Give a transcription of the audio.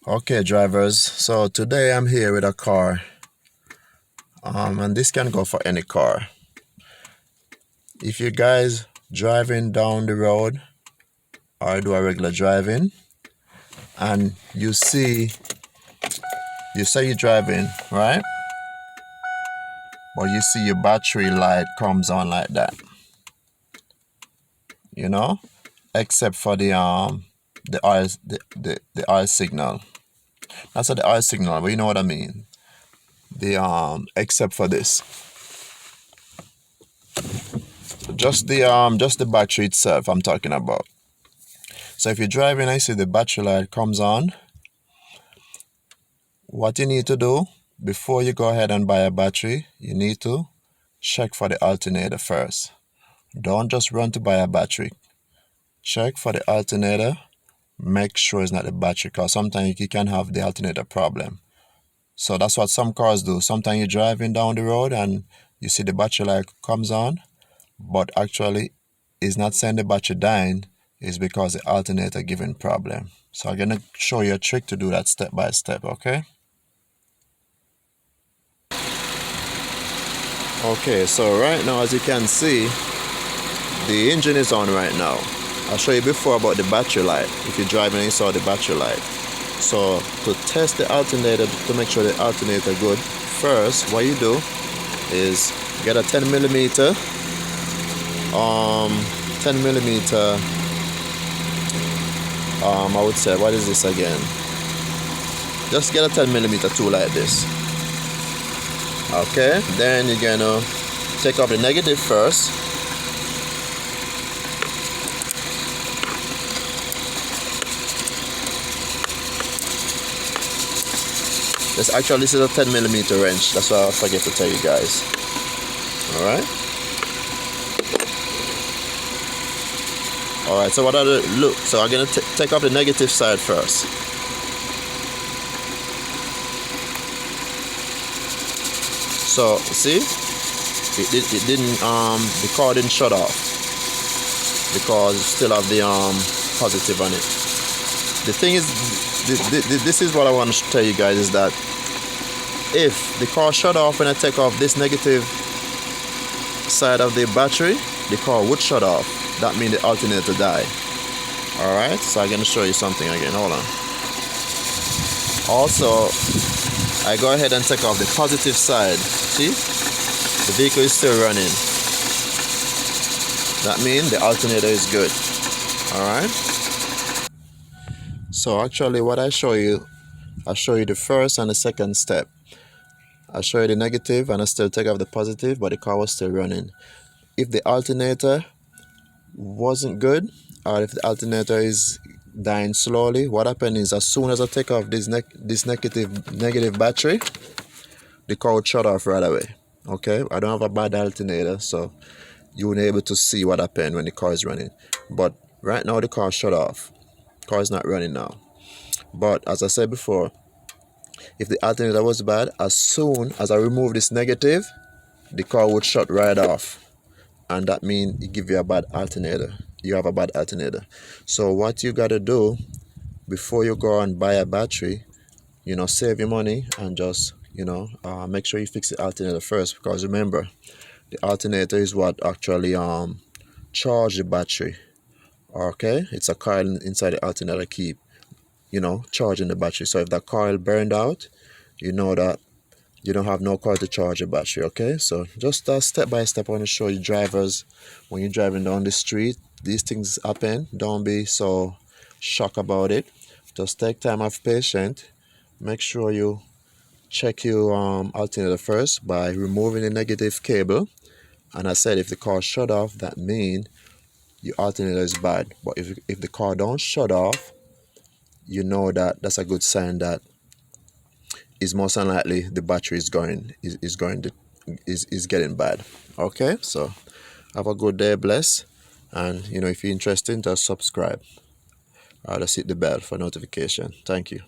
Okay, drivers, so today I'm here with a car, and this can go for any car. If you guys driving down the road or do a regular driving and you say you're driving, right? But you see your battery light comes on like that, except for the oil signal. That's the oil signal, but you know what I mean. Except for this, just the battery itself I'm talking about. So if you're driving and you see the battery light comes on, what you need to do before you go ahead and buy a battery, you need to check for the alternator first. Don't just run to buy a battery. Check for the alternator. Make sure it's not the battery, because sometimes you can have the alternator problem. So that's what some cars do. Sometimes you're driving down the road and you see the battery light comes on, but actually it's not saying the battery dying, it's because the alternator giving problem. So I'm going to show you a trick to do that step by step, okay? Okay, so right now, as you can see, the engine is on right now. I showed you before about the battery light. If you're driving and you saw the battery light. So to test the alternator, to make sure the alternator good, first what you do is get a 10 millimeter, I would say, what is this again? Just get a 10 millimeter tool like this. Okay, then you're gonna take off the negative first. This is a 10 millimeter wrench. That's what I forget to tell you guys. Alright. Alright, so what I do, look, so I'm gonna take off the negative side first. So see, it didn't the car didn't shut off because it still have the positive on it. The thing is, this is what I want to tell you guys, is that if the car shut off when I take off this negative side of the battery, the car would shut off. That means the alternator die. Alright, so I'm going to show you something again. Hold on. Also, I go ahead and take off the positive side. See? The vehicle is still running. That means the alternator is good. Alright? So actually what I show you the first and the second step. I show you the negative and I still take off the positive, but the car was still running. If the alternator wasn't good, or if the alternator is dying slowly, what happens is, as soon as I take off this negative battery, the car would shut off right away. Okay, I don't have a bad alternator, so you won't be able to see what happened when the car is running. But right now the car shut off. Car is not running now. But as I said before, if the alternator was bad, as soon as I remove this negative, the car would shut right off, and that means it give you a bad alternator. You have a bad alternator. So what you gotta do before you go and buy a battery, save your money and just make sure you fix the alternator first, because remember, the alternator is what actually charge the battery. Okay, it's a coil inside the alternator keep charging the battery. So if that coil burned out, you know that you don't have no coil to charge the battery. Okay, so just step by step, I want to show you drivers, when you're driving down the street, these things happen. Don't be so shocked about it. Just take time, have patience. Make sure you check your alternator first by removing the negative cable. And I said, if the car shut off, that means your alternator is bad. But if the car don't shut off, you know that's a good sign that is most unlikely the battery is getting bad. Okay, so have a good day, bless, and if you're interested, just subscribe or just hit the bell for notification. Thank you.